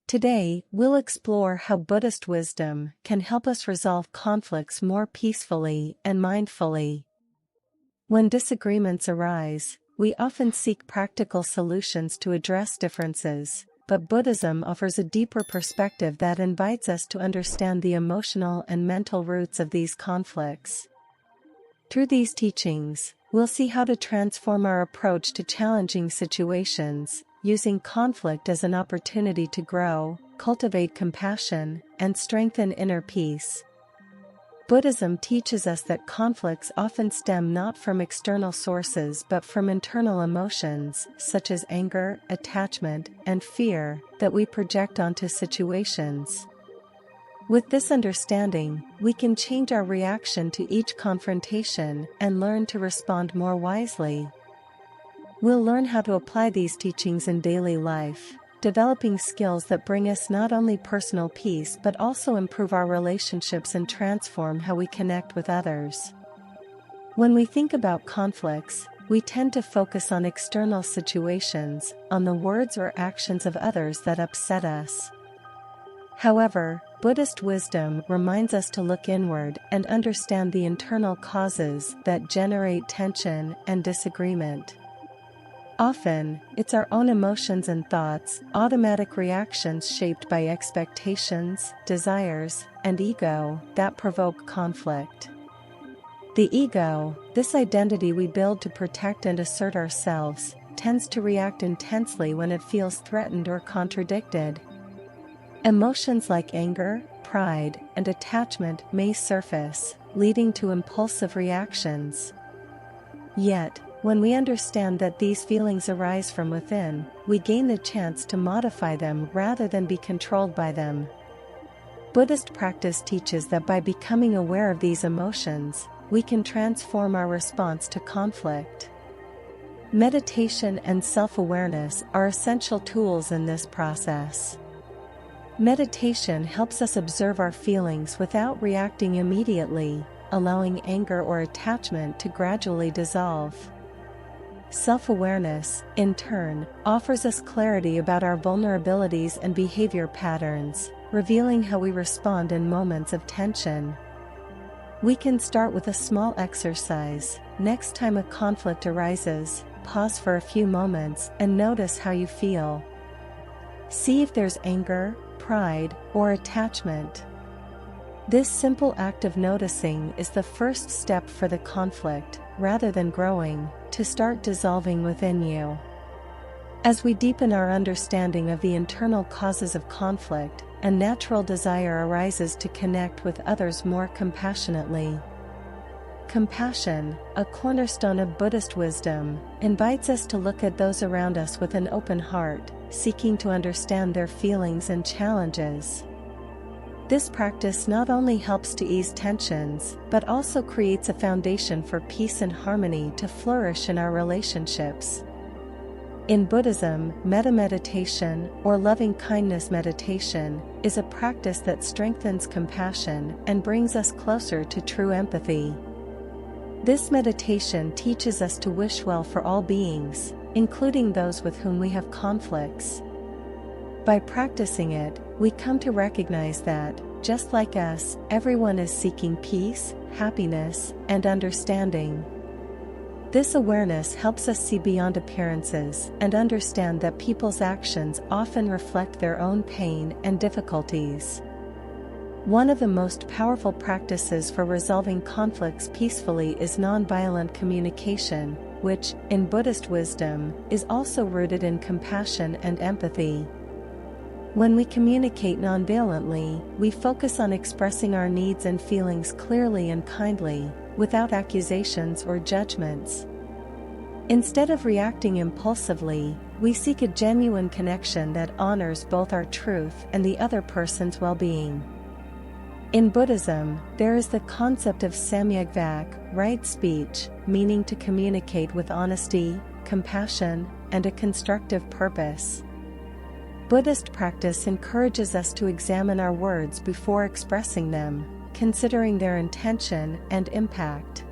Today, we'll explore how Buddhist wisdom can help us resolve conflicts more peacefully and mindfully. When disagreements arise, we often seek practical solutions to address differences, but Buddhism offers a deeper perspective that invites us to understand the emotional and mental roots of these conflicts. Through these teachings, we'll see how to transform our approach to challenging situations, using conflict as an opportunity to grow, cultivate compassion, and strengthen inner peace. Buddhism teaches us that conflicts often stem not from external sources but from internal emotions, such as anger, attachment, and fear, that we project onto situations. With this understanding, we can change our reaction to each confrontation and learn to respond more wisely. We'll learn how to apply these teachings in daily life, developing skills that bring us not only personal peace but also improve our relationships and transform how we connect with others. When we think about conflicts, we tend to focus on external situations, on the words or actions of others that upset us. However, Buddhist wisdom reminds us to look inward and understand the internal causes that generate tension and disagreement. Often, it's our own emotions and thoughts, automatic reactions shaped by expectations, desires, and ego, that provoke conflict. The ego, this identity we build to protect and assert ourselves, tends to react intensely when it feels threatened or contradicted. Emotions like anger, pride, and attachment may surface, leading to impulsive reactions. Yet, when we understand that these feelings arise from within, we gain the chance to modify them rather than be controlled by them. Buddhist practice teaches that by becoming aware of these emotions, we can transform our response to conflict. Meditation and self-awareness are essential tools in this process. Meditation helps us observe our feelings without reacting immediately, allowing anger or attachment to gradually dissolve. Self-awareness, in turn, offers us clarity about our vulnerabilities and behavior patterns, revealing how we respond in moments of tension. We can start with a small exercise. Next time a conflict arises, pause for a few moments and notice how you feel. See if there's anger, pride, or attachment. This simple act of noticing is the first step for the conflict, rather than growing, to start dissolving within you. As we deepen our understanding of the internal causes of conflict, a natural desire arises to connect with others more compassionately. Compassion, a cornerstone of Buddhist wisdom, invites us to look at those around us with an open heart, seeking to understand their feelings and challenges. This practice not only helps to ease tensions, but also creates a foundation for peace and harmony to flourish in our relationships. In Buddhism, metta meditation, or loving-kindness meditation, is a practice that strengthens compassion and brings us closer to true empathy. This meditation teaches us to wish well for all beings, including those with whom we have conflicts. By practicing it, we come to recognize that, just like us, everyone is seeking peace, happiness, and understanding. This awareness helps us see beyond appearances and understand that people's actions often reflect their own pain and difficulties. One of the most powerful practices for resolving conflicts peacefully is nonviolent communication, which, in Buddhist wisdom, is also rooted in compassion and empathy. When we communicate nonviolently, we focus on expressing our needs and feelings clearly and kindly, without accusations or judgments. Instead of reacting impulsively, we seek a genuine connection that honors both our truth and the other person's well-being. In Buddhism, there is the concept of samyak vak, right speech, meaning to communicate with honesty, compassion, and a constructive purpose. Buddhist practice encourages us to examine our words before expressing them, considering their intention and impact.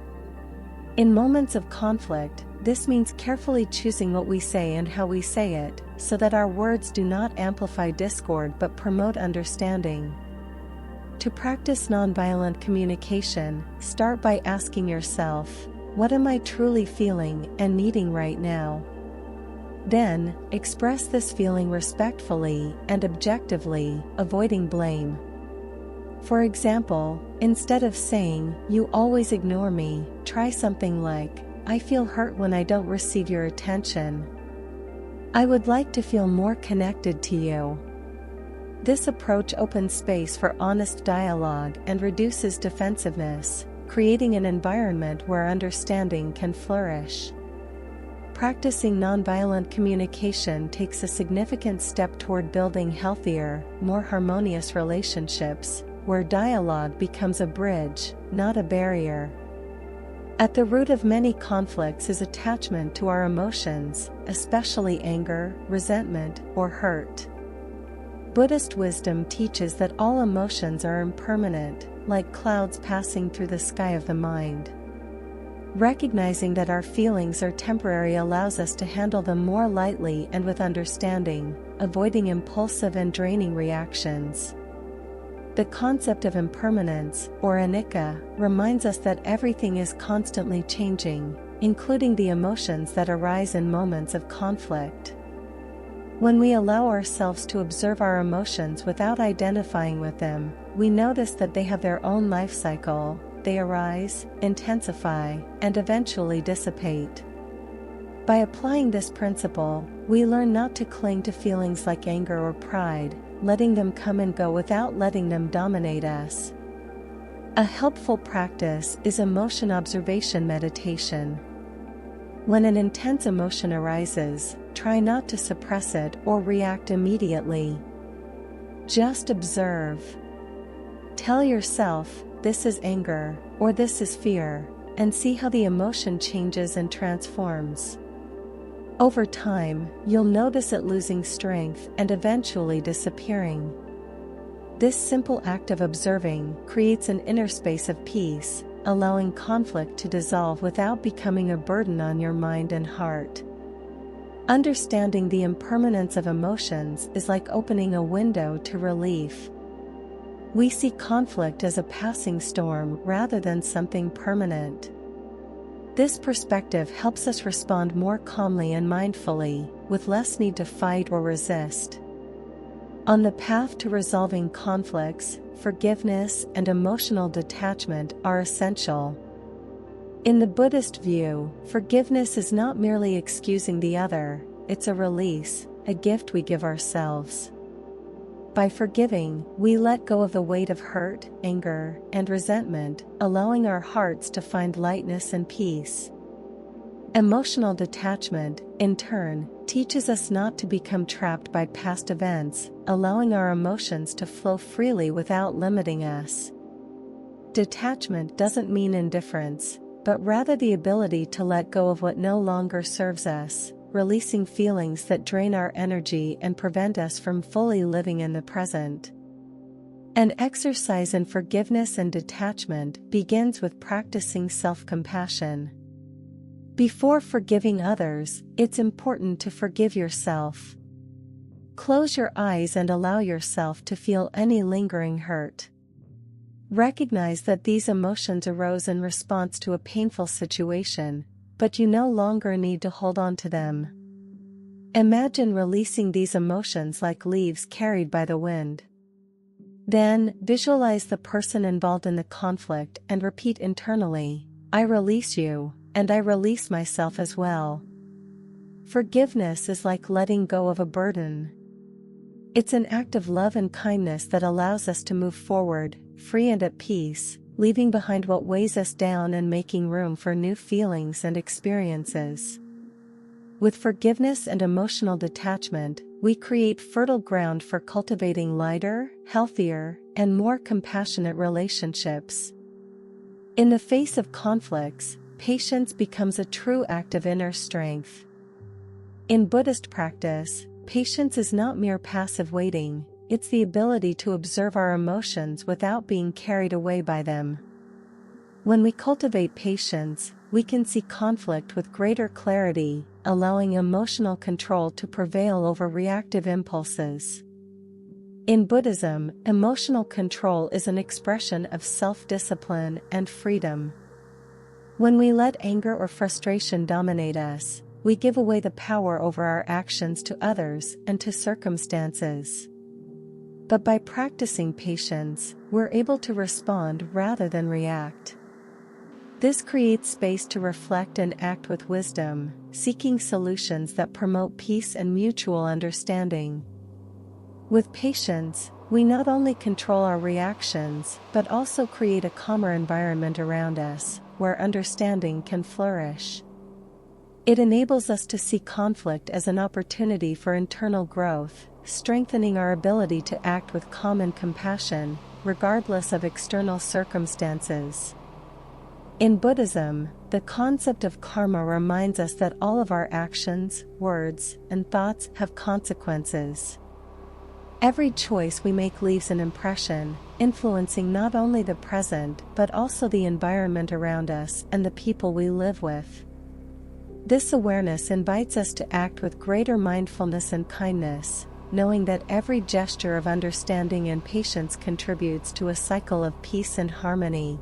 In moments of conflict, this means carefully choosing what we say and how we say it, so that our words do not amplify discord but promote understanding. To practice nonviolent communication, start by asking yourself, what am I truly feeling and needing right now? Then, express this feeling respectfully and objectively, avoiding blame. For example, instead of saying, "You always ignore me," try something like, "I feel hurt when I don't receive your attention. I would like to feel more connected to you." This approach opens space for honest dialogue and reduces defensiveness, creating an environment where understanding can flourish. Practicing nonviolent communication takes a significant step toward building healthier, more harmonious relationships, where dialogue becomes a bridge, not a barrier. At the root of many conflicts is attachment to our emotions, especially anger, resentment, or hurt. Buddhist wisdom teaches that all emotions are impermanent, like clouds passing through the sky of the mind. Recognizing that our feelings are temporary allows us to handle them more lightly and with understanding, avoiding impulsive and draining reactions. The concept of impermanence, or anicca, reminds us that everything is constantly changing, including the emotions that arise in moments of conflict. When we allow ourselves to observe our emotions without identifying with them, we notice that they have their own life cycle. They arise, intensify, and eventually dissipate. By applying this principle, we learn not to cling to feelings like anger or pride, letting them come and go without letting them dominate us. A helpful practice is emotion observation meditation. When an intense emotion arises, try not to suppress it or react immediately. Just observe. Tell yourself, "This is anger," or "This is fear," and see how the emotion changes and transforms. Over time, you'll notice it losing strength and eventually disappearing. This simple act of observing creates an inner space of peace, allowing conflict to dissolve without becoming a burden on your mind and heart. Understanding the impermanence of emotions is like opening a window to relief. We see conflict as a passing storm rather than something permanent. This perspective helps us respond more calmly and mindfully, with less need to fight or resist. On the path to resolving conflicts, forgiveness and emotional detachment are essential. In the Buddhist view, forgiveness is not merely excusing the other, it's a release, a gift we give ourselves. By forgiving, we let go of the weight of hurt, anger, and resentment, allowing our hearts to find lightness and peace. Emotional detachment, in turn, teaches us not to become trapped by past events, allowing our emotions to flow freely without limiting us. Detachment doesn't mean indifference, but rather the ability to let go of what no longer serves us, releasing feelings that drain our energy and prevent us from fully living in the present. An exercise in forgiveness and detachment begins with practicing self-compassion. Before forgiving others, it's important to forgive yourself. Close your eyes and allow yourself to feel any lingering hurt. Recognize that these emotions arose in response to a painful situation, but you no longer need to hold on to them. Imagine releasing these emotions like leaves carried by the wind. Then, visualize the person involved in the conflict and repeat internally, "I release you, and I release myself as well." Forgiveness is like letting go of a burden. It's an act of love and kindness that allows us to move forward, free and at peace, leaving behind what weighs us down and making room for new feelings and experiences. With forgiveness and emotional detachment, we create fertile ground for cultivating lighter, healthier, and more compassionate relationships. In the face of conflicts, patience becomes a true act of inner strength. In Buddhist practice, patience is not mere passive waiting, it's the ability to observe our emotions without being carried away by them. When we cultivate patience, we can see conflict with greater clarity, allowing emotional control to prevail over reactive impulses. In Buddhism, emotional control is an expression of self-discipline and freedom. When we let anger or frustration dominate us, we give away the power over our actions to others and to circumstances. But by practicing patience, we're able to respond rather than react. This creates space to reflect and act with wisdom, seeking solutions that promote peace and mutual understanding. With patience, we not only control our reactions but also create a calmer environment around us, where understanding can flourish. It enables us to see conflict as an opportunity for internal growth, strengthening our ability to act with calm and compassion, regardless of external circumstances. In Buddhism, the concept of karma reminds us that all of our actions, words, and thoughts have consequences. Every choice we make leaves an impression, influencing not only the present but also the environment around us and the people we live with. This awareness invites us to act with greater mindfulness and kindness, knowing that every gesture of understanding and patience contributes to a cycle of peace and harmony.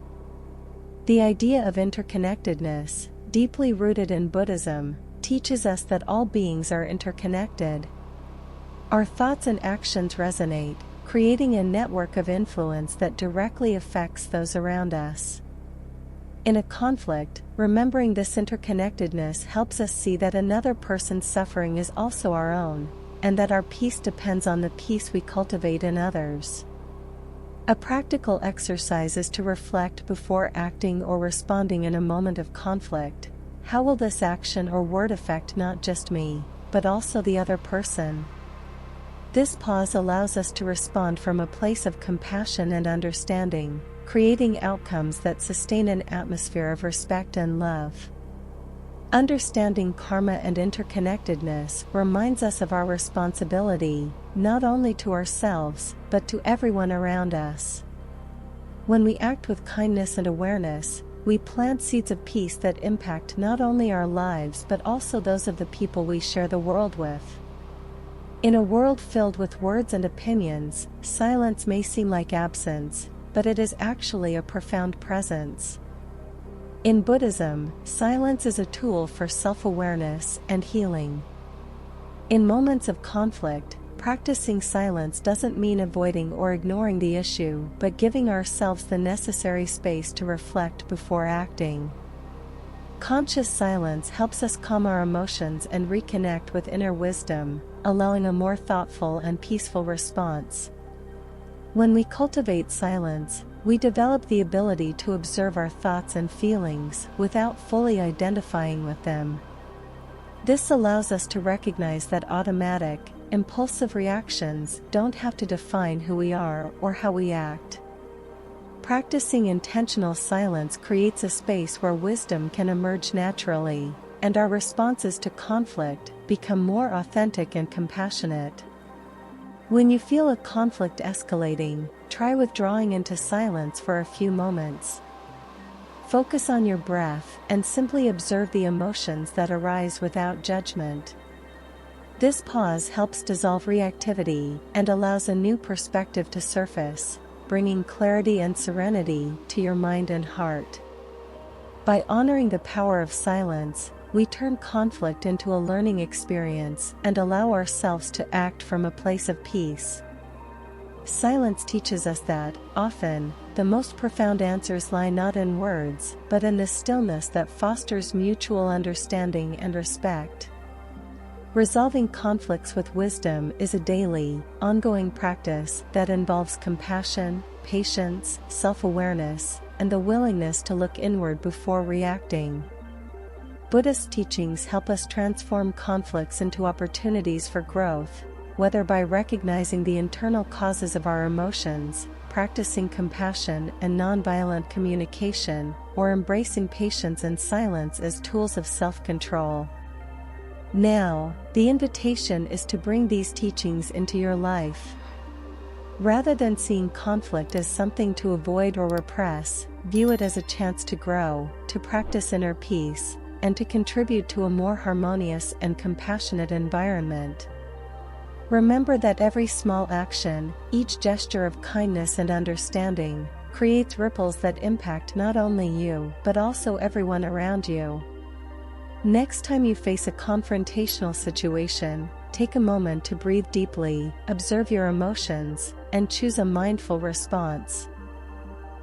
The idea of interconnectedness, deeply rooted in Buddhism, teaches us that all beings are interconnected. Our thoughts and actions resonate, creating a network of influence that directly affects those around us. In a conflict, remembering this interconnectedness helps us see that another person's suffering is also our own, and that our peace depends on the peace we cultivate in others. A practical exercise is to reflect before acting or responding in a moment of conflict. How will this action or word affect not just me, but also the other person? This pause allows us to respond from a place of compassion and understanding, creating outcomes that sustain an atmosphere of respect and love. Understanding karma and interconnectedness reminds us of our responsibility, not only to ourselves, but to everyone around us. When we act with kindness and awareness, we plant seeds of peace that impact not only our lives but also those of the people we share the world with. In a world filled with words and opinions, silence may seem like absence, but it is actually a profound presence. In Buddhism, silence is a tool for self-awareness and healing. In moments of conflict, practicing silence doesn't mean avoiding or ignoring the issue, but giving ourselves the necessary space to reflect before acting. Conscious silence helps us calm our emotions and reconnect with inner wisdom, allowing a more thoughtful and peaceful response. When we cultivate silence, we develop the ability to observe our thoughts and feelings without fully identifying with them. This allows us to recognize that automatic, impulsive reactions don't have to define who we are or how we act. Practicing intentional silence creates a space where wisdom can emerge naturally, and our responses to conflict become more authentic and compassionate. When you feel a conflict escalating, try withdrawing into silence for a few moments. Focus on your breath and simply observe the emotions that arise without judgment. This pause helps dissolve reactivity and allows a new perspective to surface, bringing clarity and serenity to your mind and heart. By honoring the power of silence, we turn conflict into a learning experience and allow ourselves to act from a place of peace. Silence teaches us that, often, the most profound answers lie not in words, but in the stillness that fosters mutual understanding and respect. Resolving conflicts with wisdom is a daily, ongoing practice that involves compassion, patience, self-awareness, and the willingness to look inward before reacting. Buddhist teachings help us transform conflicts into opportunities for growth, whether by recognizing the internal causes of our emotions, practicing compassion and nonviolent communication, or embracing patience and silence as tools of self-control. Now, the invitation is to bring these teachings into your life. Rather than seeing conflict as something to avoid or repress, view it as a chance to grow, to practice inner peace, and to contribute to a more harmonious and compassionate environment. Remember that every small action, each gesture of kindness and understanding, creates ripples that impact not only you but also everyone around you. Next time you face a confrontational situation, take a moment to breathe deeply, observe your emotions, and choose a mindful response.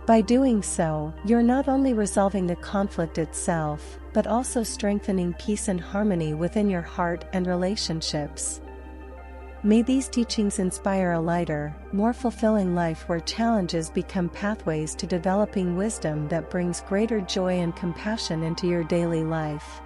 By doing so, you're not only resolving the conflict itself, but also strengthening peace and harmony within your heart and relationships. May these teachings inspire a lighter, more fulfilling life where challenges become pathways to developing wisdom that brings greater joy and compassion into your daily life.